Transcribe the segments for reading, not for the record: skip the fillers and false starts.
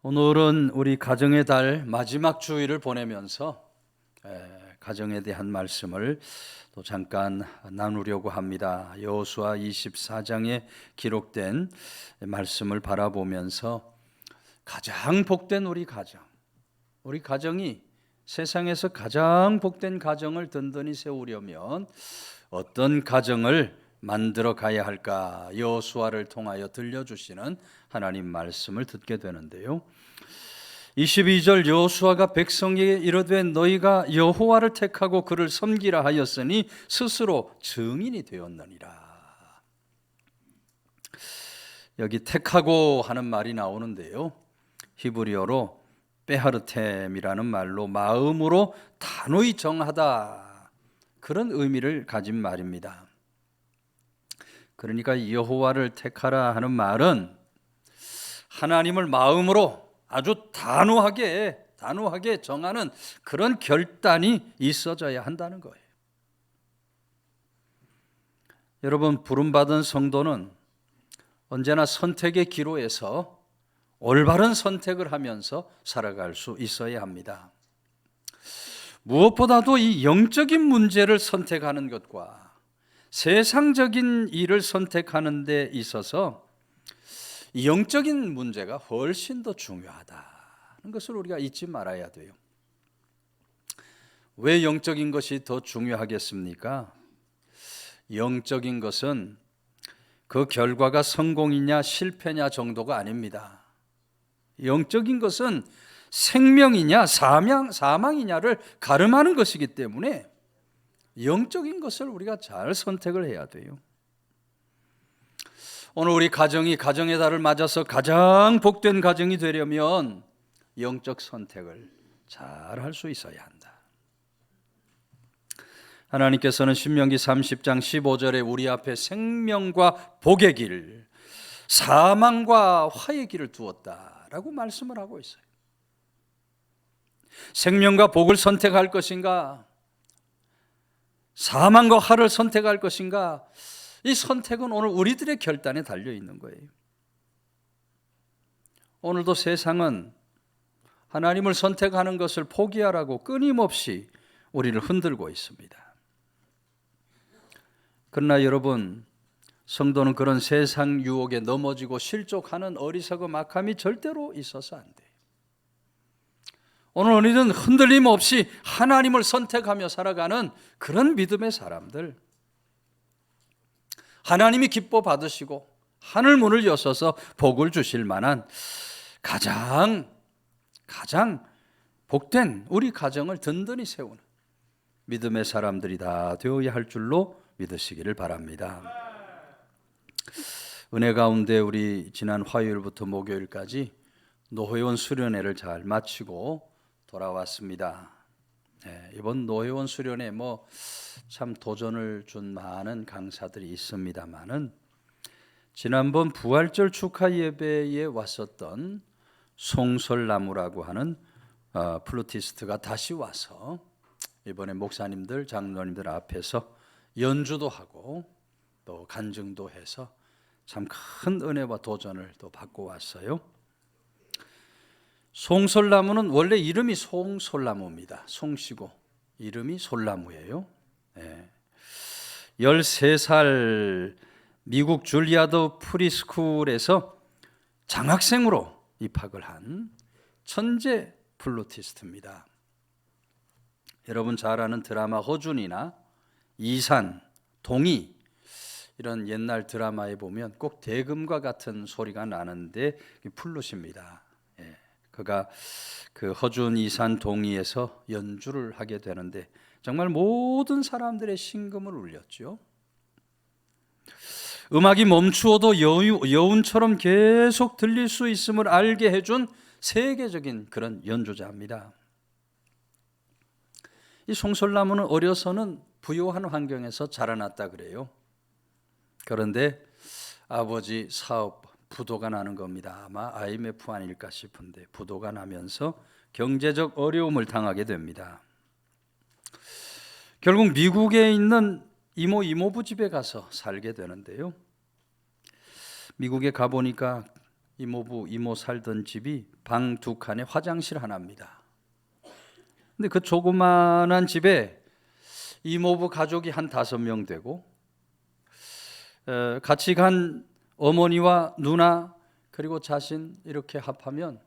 오늘은 우리 가정의 달 마지막 주일을 보내면서 가정에 대한 말씀을 또 잠깐 나누려고 합니다. 여호수아 24장에 기록된 말씀을 바라보면서 가장 복된 우리 가정이 세상에서 가장 복된 가정을 든든히 세우려면 어떤 가정을 만들어 가야 할까? 여호수아를 통하여 들려주시는 하나님 말씀을 듣게 되는데요. 22절 여호수아가 백성에게 이르되 너희가 여호와를 택하고 그를 섬기라 하였으니 스스로 증인이 되었느니라. 여기 택하고 하는 말이 나오는데요. 히브리어로 베하르템이라는 말로 마음으로 단호히 정하다, 그런 의미를 가진 말입니다. 그러니까 여호와를 택하라 하는 말은 하나님을 마음으로 아주 단호하게 정하는 그런 결단이 있어져야 한다는 거예요. 여러분, 부름받은 성도는 언제나 선택의 기로에서 올바른 선택을 하면서 살아갈 수 있어야 합니다. 무엇보다도 이 영적인 문제를 선택하는 것과 세상적인 일을 선택하는 데 있어서 영적인 문제가 훨씬 더 중요하다는 것을 우리가 잊지 말아야 돼요. 왜 영적인 것이 더 중요하겠습니까? 영적인 것은 그 결과가 성공이냐 실패냐 정도가 아닙니다. 영적인 것은 생명이냐 사망이냐를 가름하는 것이기 때문에 영적인 것을 우리가 잘 선택을 해야 돼요. 오늘 우리 가정의 달을 맞아서 가장 복된 가정이 되려면 영적 선택을 잘 할 수 있어야 한다. 하나님께서는 신명기 30장 15절에 우리 앞에 생명과 복의 길, 사망과 화의 길을 두었다라고 말씀을 하고 있어요. 생명과 복을 선택할 것인가? 사망과 화를 선택할 것인가? 이 선택은 오늘 우리들의 결단에 달려 있는 거예요. 오늘도 세상은 하나님을 선택하는 것을 포기하라고 끊임없이 우리를 흔들고 있습니다. 그러나 여러분, 성도는 그런 세상 유혹에 넘어지고 실족하는 어리석음 악함이 절대로 있어서 안 돼요. 오늘 우리는 흔들림 없이 하나님을 선택하며 살아가는 그런 믿음의 사람들, 하나님이 기뻐 받으시고 하늘 문을 여셔서 복을 주실 만한 가장 복된 우리 가정을 든든히 세우는 믿음의 사람들이 다 되어야 할 줄로 믿으시기를 바랍니다. 은혜 가운데 우리 지난 화요일부터 목요일까지 노회원 수련회를 잘 마치고 돌아왔습니다. 이번 노회원 수련회 참 도전을 준 많은 강사들이 있습니다만은 지난번 부활절 축하 예배에 왔었던 송설나무라고 하는 플루티스트가 다시 와서 이번에 목사님들, 장로님들 앞에서 연주도 하고 또 간증도 해서 참 큰 은혜와 도전을 또 받고 왔어요. 송설나무는 원래 이름이 송솔나무입니다. 송씨고 이름이 솔나무예요. 13살 미국 줄리아드 프리스쿨에서 장학생으로 입학을 한 천재 플루티스트입니다. 여러분 잘 아는 드라마 허준이나 이산, 동이, 이런 옛날 드라마에 보면 꼭 대금과 같은 소리가 나는데 플룻입니다. 그가 그 허준, 이산, 동이에서 연주를 하게 되는데 정말 모든 사람들의 심금을 울렸죠. 음악이 멈추어도 여운처럼 계속 들릴 수 있음을 알게 해준 세계적인 그런 연주자입니다. 이 송솔나무는 어려서는 부유한 환경에서 자라났다 그래요. 그런데 아버지 사업 부도가 나는 겁니다. 아마 IMF 아닐까 싶은데 부도가 나면서 경제적 어려움을 당하게 됩니다. 결국 미국에 있는 이모부 집에 가서 살게 되는데요. 미국에 가보니까 이모부, 이모 살던 집이 방 2칸에 화장실 하나입니다. 근데 그 조그만한 집에 이모부 가족이 한 5명 되고 같이 간 어머니와 누나 그리고 자신 이렇게 합하면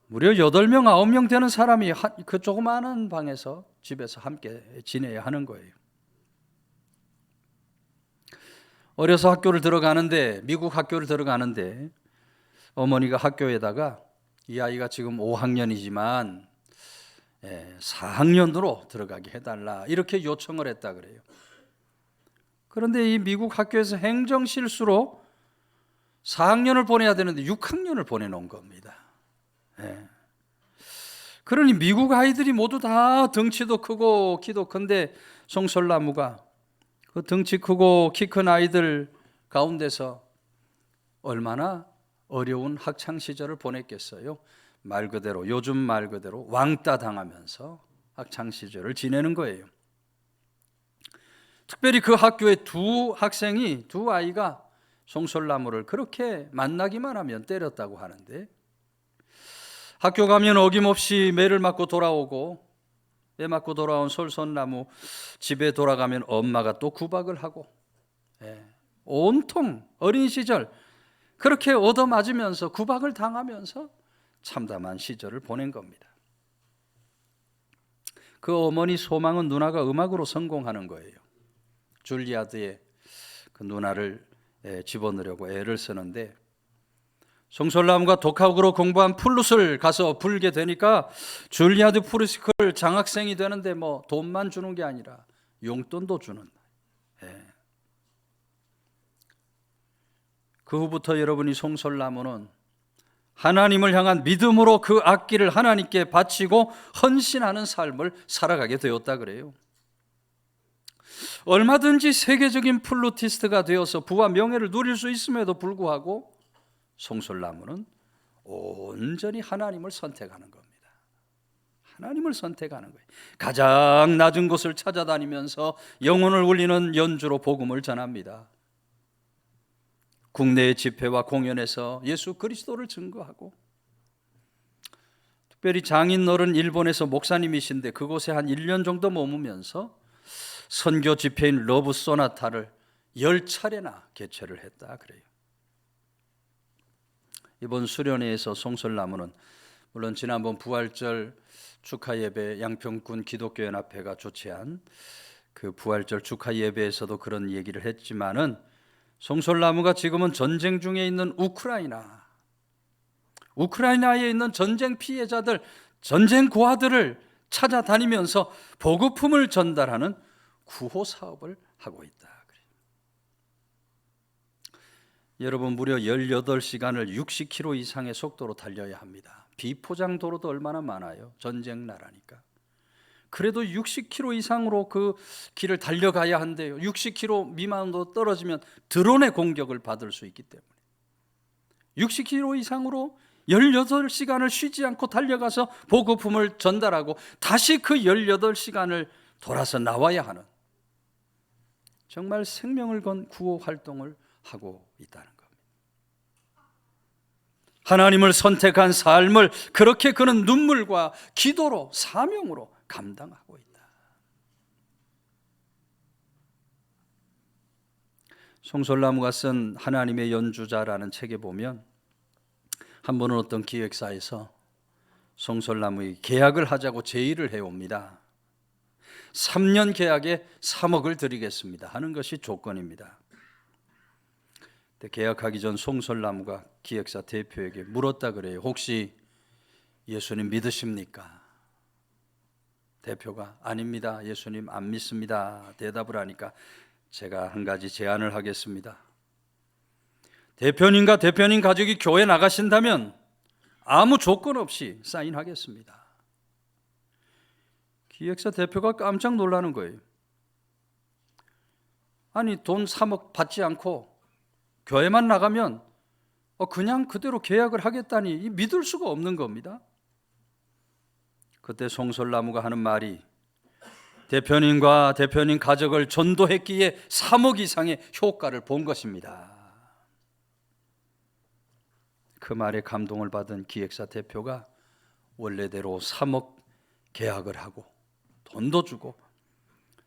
무려 8명, 9명 되는 사람이 그 조그마한 방에서 집에서 함께 지내야 하는 거예요. 어려서 학교를 들어가는데, 미국 학교를 들어가는데 어머니가 학교에다가 이 아이가 지금 5학년이지만 4학년으로 들어가게 해달라 이렇게 요청을 했다 그래요. 그런데 이 미국 학교에서 행정 실수로 4학년을 보내야 되는데 6학년을 보내놓은 겁니다. 그러니 미국 아이들이 모두 다 덩치도 크고 키도 큰데 송솔나무가 그 덩치 크고 키 큰 아이들 가운데서 얼마나 어려운 학창 시절을 보냈겠어요. 말 그대로, 요즘 말 그대로 왕따 당하면서 학창 시절을 지내는 거예요. 특별히 그 학교의 두 아이가 송솔나무를 그렇게 만나기만 하면 때렸다고 하는데, 학교 가면 어김없이 매를 맞고 돌아오고, 매 맞고 돌아온 솔솔나무 집에 돌아가면 엄마가 또 구박을 하고, 온통 어린 시절 그렇게 얻어맞으면서 구박을 당하면서 참담한 시절을 보낸 겁니다. 그 어머니 소망은 누나가 음악으로 성공하는 거예요. 줄리아드에 그 누나를 집어넣으려고 애를 쓰는데, 송솔나무가 독학으로 공부한 플룻을 가서 불게 되니까 줄리아드 프리스쿨 장학생이 되는데 뭐 돈만 주는 게 아니라 용돈도 주는. 그 후부터 여러분이 송솔나무는 하나님을 향한 믿음으로 그 악기를 하나님께 바치고 헌신하는 삶을 살아가게 되었다 그래요. 얼마든지 세계적인 플루티스트가 되어서 부와 명예를 누릴 수 있음에도 불구하고 송솔나무는 온전히 하나님을 선택하는 겁니다. 하나님을 선택하는 거예요. 가장 낮은 곳을 찾아다니면서 영혼을 울리는 연주로 복음을 전합니다. 국내의 집회와 공연에서 예수 그리스도를 증거하고, 특별히 장인어른 일본에서 목사님이신데 그곳에 한 1년 정도 머무면서 선교 집회인 러브 소나타를 10차례나 개최를 했다 그래요. 이번 수련회에서 송솔나무는 물론 지난번 부활절 축하 예배 양평군 기독교연합회가 주최한 그 부활절 축하 예배에서도 그런 얘기를 했지만은, 송솔나무가 지금은 전쟁 중에 있는 우크라이나에 있는 전쟁 피해자들, 전쟁 고아들을 찾아다니면서 보급품을 전달하는 구호 사업을 하고 있다. 여러분, 무려 18시간을 60km 이상의 속도로 달려야 합니다. 비포장 도로도 얼마나 많아요. 전쟁 나라니까. 그래도 60km 이상으로 그 길을 달려가야 한대요. 60km 미만으로 떨어지면 드론의 공격을 받을 수 있기 때문에 60km 이상으로 18시간을 쉬지 않고 달려가서 보급품을 전달하고 다시 그 18시간을 돌아서 나와야 하는, 정말 생명을 건 구호 활동을 하고 있다는 겁니다. 하나님을 선택한 삶을 그렇게 그는 눈물과 기도로, 사명으로 감당하고 있다. 송솔나무가 쓴 하나님의 연주자라는 책에 보면 한 번은 어떤 기획사에서 송솔나무의 계약을 하자고 제의를 해옵니다. 3년 계약에 3억을 드리겠습니다 하는 것이 조건입니다. 계약하기 전 송솔나무가 기획사 대표에게 물었다 그래요. 혹시 예수님 믿으십니까? 대표가 아닙니다, 예수님 안 믿습니다 대답을 하니까, 제가 한 가지 제안을 하겠습니다. 대표님과 대표님 가족이 교회 나가신다면 아무 조건 없이 사인하겠습니다. 기획사 대표가 깜짝 놀라는 거예요. 아니, 돈 3억 받지 않고 교회만 나가면 그냥 그대로 계약을 하겠다니 믿을 수가 없는 겁니다. 그때 송솔나무가 하는 말이, 대표님과 대표님 가족을 전도했기에 3억 이상의 효과를 본 것입니다. 그 말에 감동을 받은 기획사 대표가 원래대로 3억 계약을 하고 돈도 주고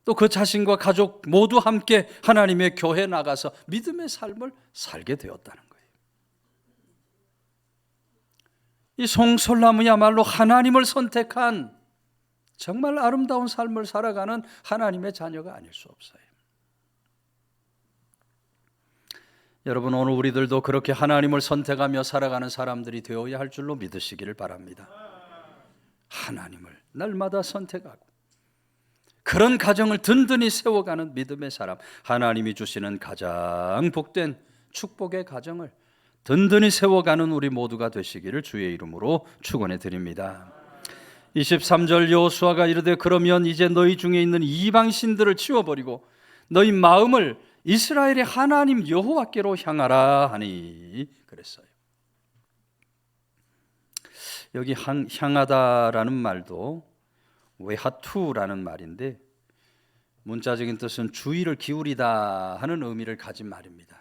또 그 자신과 가족 모두 함께 하나님의 교회에 나가서 믿음의 삶을 살게 되었다는 거예요. 이 송솔나무야말로 하나님을 선택한 정말 아름다운 삶을 살아가는 하나님의 자녀가 아닐 수 없어요. 여러분, 오늘 우리들도 그렇게 하나님을 선택하며 살아가는 사람들이 되어야 할 줄로 믿으시기를 바랍니다. 하나님을 날마다 선택하고 그런 가정을 든든히 세워가는 믿음의 사람, 하나님이 주시는 가장 복된 축복의 가정을 든든히 세워가는 우리 모두가 되시기를 주의 이름으로 축원해 드립니다. 23절 여호수아가 이르되 그러면 이제 너희 중에 있는 이방 신들을 치워버리고 너희 마음을 이스라엘의 하나님 여호와께로 향하라 하니 그랬어요. 여기 향하다라는 말도 외하투라는 말인데 문자적인 뜻은 주의를 기울이다 하는 의미를 가진 말입니다.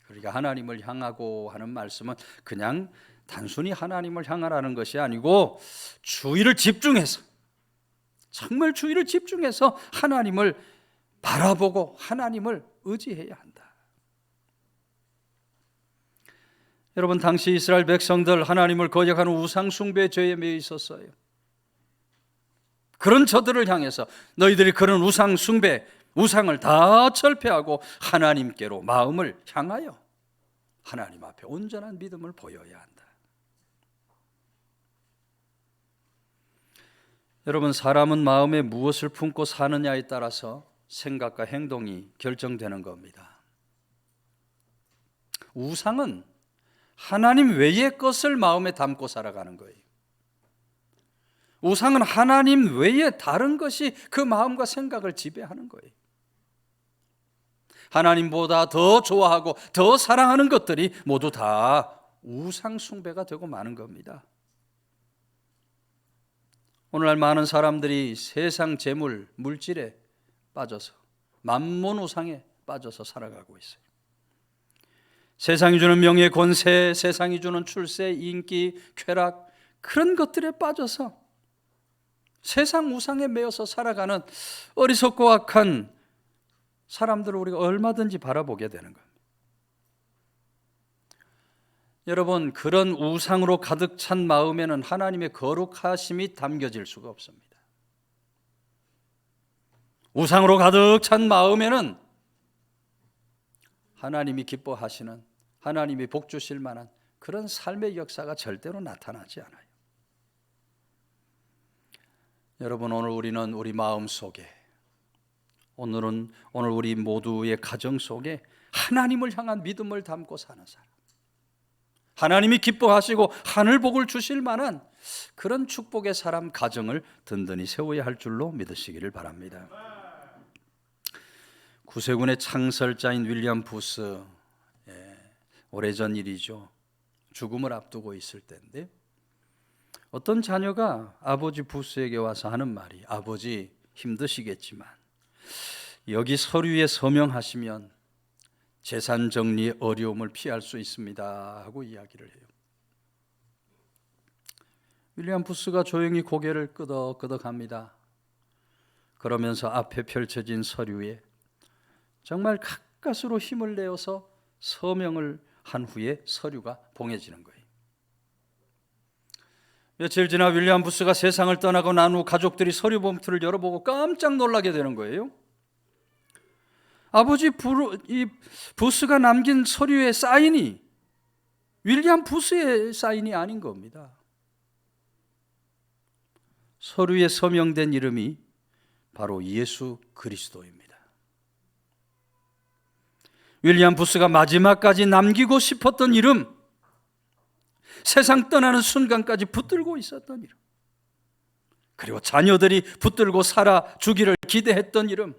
그러니까 하나님을 향하고 하는 말씀은 그냥 단순히 하나님을 향하라는 것이 아니고 주의를 집중해서, 정말 주의를 집중해서 하나님을 바라보고 하나님을 의지해야 한다. 여러분, 당시 이스라엘 백성들 하나님을 거역하는 우상 숭배의 죄에 매여 있었어요. 그런 저들을 향해서 너희들이 그런 우상 숭배, 우상을 다 철폐하고 하나님께로 마음을 향하여 하나님 앞에 온전한 믿음을 보여야 한다. 여러분, 사람은 마음에 무엇을 품고 사느냐에 따라서 생각과 행동이 결정되는 겁니다. 우상은 하나님 외의 것을 마음에 담고 살아가는 거예요. 우상은 하나님 외에 다른 것이 그 마음과 생각을 지배하는 거예요. 하나님보다 더 좋아하고 더 사랑하는 것들이 모두 다 우상 숭배가 되고 마는 겁니다. 오늘날 많은 사람들이 세상 재물, 물질에 빠져서 만몬 우상에 빠져서 살아가고 있어요. 세상이 주는 명예, 권세, 세상이 주는 출세, 인기, 쾌락, 그런 것들에 빠져서 세상 우상에 매여서 살아가는 어리석고 악한 사람들을 우리가 얼마든지 바라보게 되는 겁니다. 여러분, 그런 우상으로 가득 찬 마음에는 하나님의 거룩하심이 담겨질 수가 없습니다. 우상으로 가득 찬 마음에는 하나님이 기뻐하시는, 하나님이 복 주실 만한 그런 삶의 역사가 절대로 나타나지 않아요. 여러분, 오늘 우리는 우리 마음 속에, 오늘 우리 모두의 가정 속에 하나님을 향한 믿음을 담고 사는 사람, 하나님이 기뻐하시고 하늘 복을 주실 만한 그런 축복의 사람, 가정을 든든히 세워야 할 줄로 믿으시기를 바랍니다. 구세군의 창설자인 윌리엄 부스, 오래전 일이죠. 죽음을 앞두고 있을 때인데 어떤 자녀가 아버지 부스에게 와서 하는 말이, 아버지 힘드시겠지만 여기 서류에 서명하시면 재산 정리의 어려움을 피할 수 있습니다 하고 이야기를 해요. 윌리엄 부스가 조용히 고개를 끄덕끄덕합니다. 그러면서 앞에 펼쳐진 서류에 정말 가까스로 힘을 내어서 서명을 한 후에 서류가 봉해지는 거예요. 며칠 지나 윌리엄 부스가 세상을 떠나고 난 후 가족들이 서류 봉투를 열어보고 깜짝 놀라게 되는 거예요. 아버지 부스가 남긴 서류의 사인이 윌리엄 부스의 사인이 아닌 겁니다. 서류에 서명된 이름이 바로 예수 그리스도입니다. 윌리엄 부스가 마지막까지 남기고 싶었던 이름, 세상 떠나는 순간까지 붙들고 있었던 이름, 그리고 자녀들이 붙들고 살아주기를 기대했던 이름,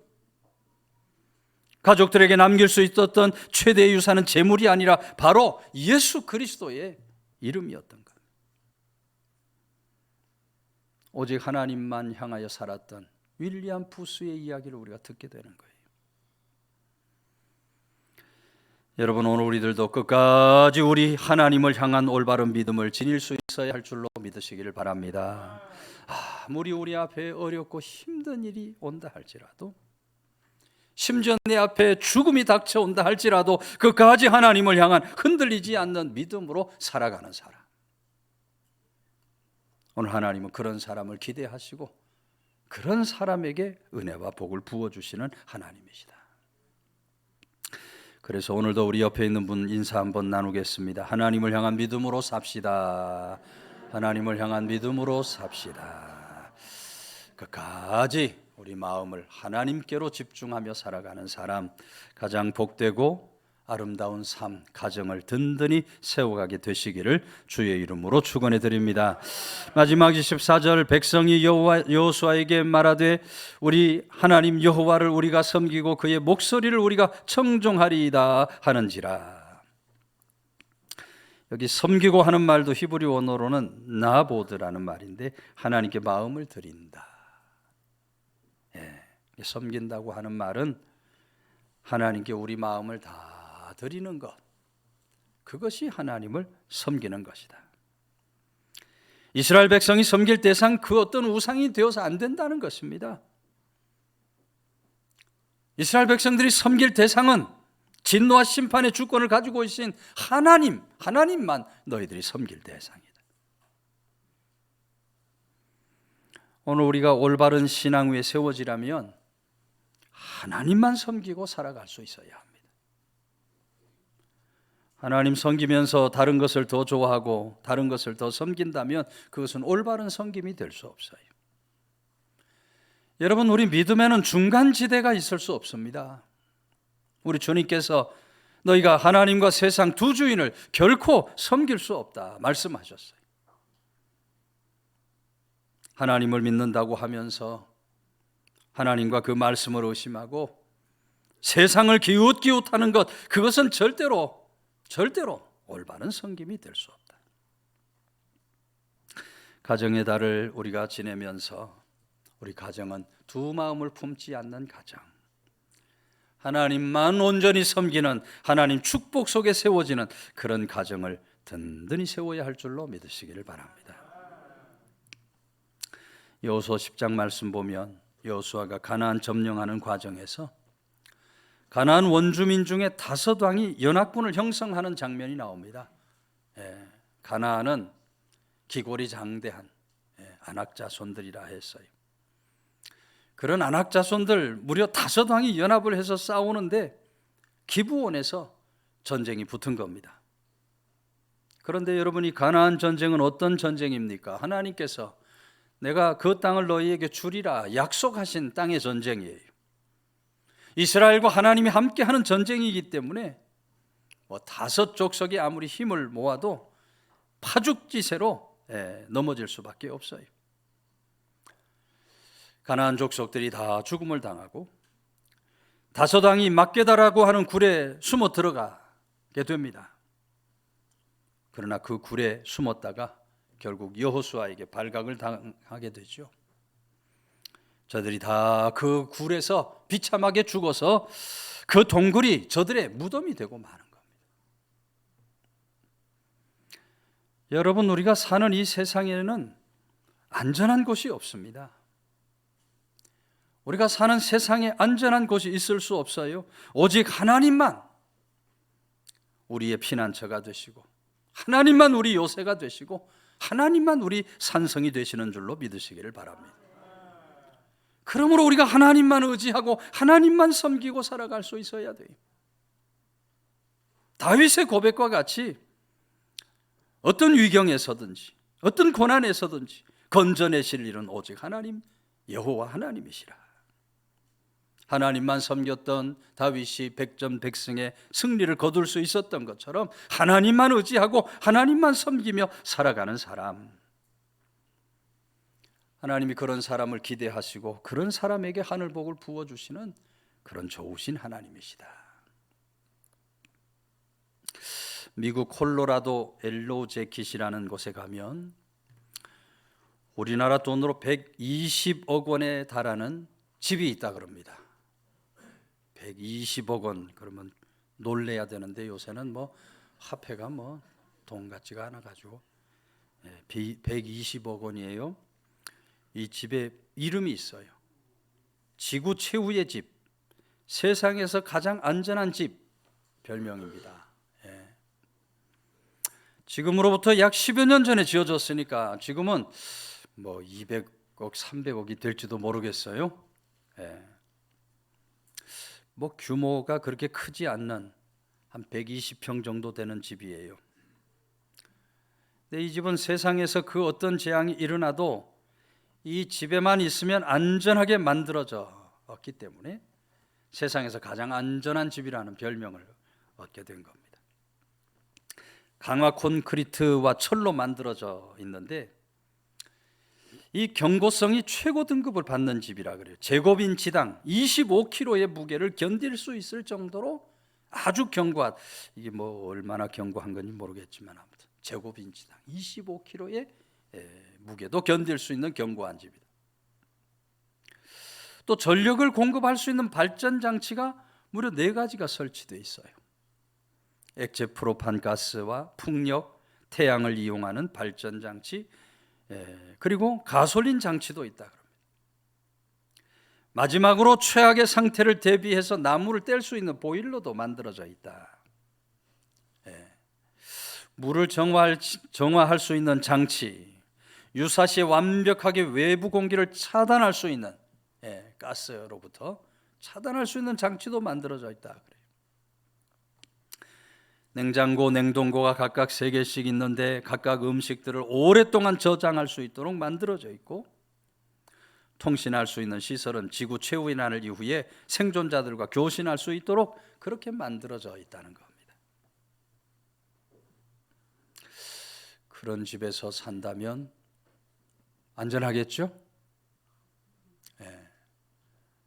가족들에게 남길 수 있었던 최대의 유산은 재물이 아니라 바로 예수 그리스도의 이름이었던 것. 오직 하나님만 향하여 살았던 윌리엄 부스의 이야기를 우리가 듣게 되는 거예요. 여러분, 오늘 우리들도 끝까지 우리 하나님을 향한 올바른 믿음을 지닐 수 있어야 할 줄로 믿으시기를 바랍니다. 아무리 우리 앞에 어렵고 힘든 일이 온다 할지라도, 심지어 내 앞에 죽음이 닥쳐온다 할지라도 끝까지 하나님을 향한 흔들리지 않는 믿음으로 살아가는 사람, 오늘 하나님은 그런 사람을 기대하시고 그런 사람에게 은혜와 복을 부어주시는 하나님이시다. 그래서 오늘도 우리 옆에 있는 분 인사 한번 나누겠습니다. 하나님을 향한 믿음으로 삽시다. 하나님을 향한 믿음으로 삽시다. 끝까지 우리 마음을 하나님께로 집중하며 살아가는 사람, 가장 복되고 아름다운 삶, 가정을 든든히 세워가게 되시기를 주의 이름으로 축원해 드립니다. 마지막 24절, 백성이 여호수아에게 말하되 우리 하나님 여호와를 우리가 섬기고 그의 목소리를 우리가 청종하리이다 하는지라. 여기 섬기고 하는 말도 히브리 원어로는 나보드라는 말인데, 하나님께 마음을 드린다. 섬긴다고 하는 말은 하나님께 우리 마음을 다 드리는 것, 그것이 하나님을 섬기는 것이다. 이스라엘 백성이 섬길 대상 그 어떤 우상이 되어서 안 된다는 것입니다. 이스라엘 백성들이 섬길 대상은 진노와 심판의 주권을 가지고 계신 하나님만 너희들이 섬길 대상이다. 오늘 우리가 올바른 신앙 위에 세워지려면 하나님만 섬기고 살아갈 수 있어야 합니다. 하나님 섬기면서 다른 것을 더 좋아하고 다른 것을 더 섬긴다면 그것은 올바른 섬김이 될 수 없어요. 여러분, 우리 믿음에는 중간지대가 있을 수 없습니다. 우리 주님께서 너희가 하나님과 세상 두 주인을 결코 섬길 수 없다 말씀하셨어요. 하나님을 믿는다고 하면서 하나님과 그 말씀을 의심하고 세상을 기웃기웃하는 것, 그것은 절대로 올바른 섬김이 될 수 없다. 가정의 달을 우리가 지내면서 우리 가정은 두 마음을 품지 않는 가정, 하나님만 온전히 섬기는, 하나님 축복 속에 세워지는 그런 가정을 든든히 세워야 할 줄로 믿으시기를 바랍니다. 여호수아 10장 말씀 보면 여호수아가 가나안 점령하는 과정에서 가나안 원주민 중에 5왕이 연합군을 형성하는 장면이 나옵니다. 가나안은 기골이 장대한 안악자손들이라 했어요. 그런 안악자손들 무려 5왕이 연합을 해서 싸우는데 기브온에서 전쟁이 붙은 겁니다. 그런데 여러분, 이 가나안 전쟁은 어떤 전쟁입니까? 하나님께서 내가 그 땅을 너희에게 주리라 약속하신 땅의 전쟁이에요. 이스라엘과 하나님이 함께하는 전쟁이기 때문에 5 족속이 아무리 힘을 모아도 파죽지세로 넘어질 수밖에 없어요. 가나안 족속들이 다 죽음을 당하고 5왕이 막게다라고 하는 굴에 숨어 들어가게 됩니다. 그러나 그 굴에 숨었다가 결국 여호수아에게 발각을 당하게 되죠. 저들이 다 그 굴에서 비참하게 죽어서 그 동굴이 저들의 무덤이 되고 마는 겁니다. 여러분, 우리가 사는 이 세상에는 안전한 곳이 없습니다. 우리가 사는 세상에 안전한 곳이 있을 수 없어요. 오직 하나님만 우리의 피난처가 되시고, 하나님만 우리 요새가 되시고, 하나님만 우리 산성이 되시는 줄로 믿으시기를 바랍니다. 그러므로 우리가 하나님만 의지하고 하나님만 섬기고 살아갈 수 있어야 돼요. 다윗의 고백과 같이 어떤 위경에서든지 어떤 고난에서든지 건져내실 일은 오직 하나님 여호와 하나님이시라. 하나님만 섬겼던 다윗이 백전백승의 승리를 거둘 수 있었던 것처럼 하나님만 의지하고 하나님만 섬기며 살아가는 사람, 하나님이 그런 사람을 기대하시고 그런 사람에게 하늘복을 부어주시는 그런 좋으신 하나님이시다. 미국 콜로라도 엘로제킷이라는 곳에 가면 우리나라 돈으로 120억 원에 달하는 집이 있다 그럽니다. 120억 원, 그러면 놀래야 되는데 요새는 뭐 화폐가 뭐 돈 같지가 않아 가지고 120억 원이에요. 이 집에 이름이 있어요. 지구 최후의 집, 세상에서 가장 안전한 집, 별명입니다. 지금으로부터 약 10여 년 전에 지어졌으니까 지금은 뭐 200억, 300억이 될지도 모르겠어요. 뭐 규모가 그렇게 크지 않는 한 120평 정도 되는 집이에요. 근데 이 집은 세상에서 그 어떤 재앙이 일어나도 이 집에만 있으면 안전하게 만들어졌기 때문에 세상에서 가장 안전한 집이라는 별명을 얻게 된 겁니다. 강화 콘크리트와 철로 만들어져 있는데 이 경고성이 최고 등급을 받는 집이라 그래요. 제곱인치당 25kg의 무게를 견딜 수 있을 정도로 아주 견고한, 이게 뭐 얼마나 견고한 건지 모르겠지만 아무튼 제곱인치당 25kg의 무게도 견딜 수 있는 견고한 집이다. 또 전력을 공급할 수 있는 발전 장치가 무려 4가지가 설치되어 있어요. 액체 프로판 가스와 풍력, 태양을 이용하는 발전 장치, 그리고 가솔린 장치도 있다 그럽니다. 마지막으로 최악의 상태를 대비해서 나무를 뗄 수 있는 보일러도 만들어져 있다. 물을 정화할 수 있는 장치, 유사시에 완벽하게 외부 공기를 차단할 수 있는 가스로부터 차단할 수 있는 장치도 만들어져 있다 그래요. 냉장고, 냉동고가 각각 3개씩 있는데 각각 음식들을 오랫동안 저장할 수 있도록 만들어져 있고, 통신할 수 있는 시설은 지구 최후의 날 이후에 생존자들과 교신할 수 있도록 그렇게 만들어져 있다는 겁니다. 그런 집에서 산다면 안전하겠죠?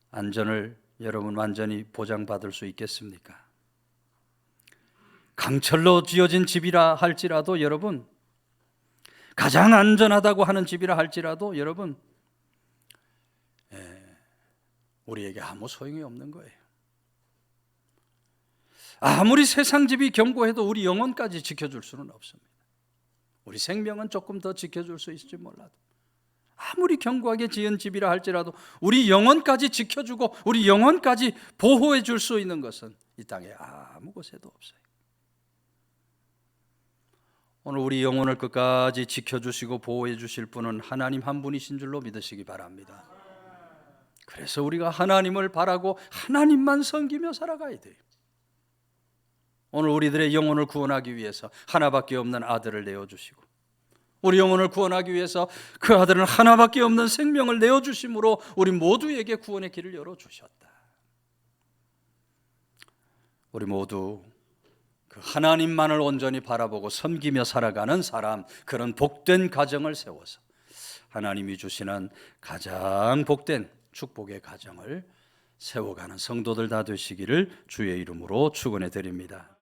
안전을 여러분 완전히 보장받을 수 있겠습니까? 강철로 지어진 집이라 할지라도 여러분, 가장 안전하다고 하는 집이라 할지라도 여러분, 우리에게 아무 소용이 없는 거예요. 아무리 세상 집이 견고해도 우리 영혼까지 지켜줄 수는 없습니다. 우리 생명은 조금 더 지켜줄 수 있을지 몰라도, 아무리 견고하게 지은 집이라 할지라도 우리 영혼까지 지켜주고 우리 영혼까지 보호해 줄 수 있는 것은 이 땅에 아무 곳에도 없어요. 오늘 우리 영혼을 끝까지 지켜주시고 보호해 주실 분은 하나님 한 분이신 줄로 믿으시기 바랍니다. 그래서 우리가 하나님을 바라고 하나님만 섬기며 살아가야 돼요. 오늘 우리들의 영혼을 구원하기 위해서 하나밖에 없는 아들을 내어주시고, 우리 영혼을 구원하기 위해서 그 아들은 하나밖에 없는 생명을 내어주심으로 우리 모두에게 구원의 길을 열어주셨다. 우리 모두 그 하나님만을 온전히 바라보고 섬기며 살아가는 사람, 그런 복된 가정을 세워서 하나님이 주시는 가장 복된 축복의 가정을 세워가는 성도들 다 되시기를 주의 이름으로 축원해 드립니다.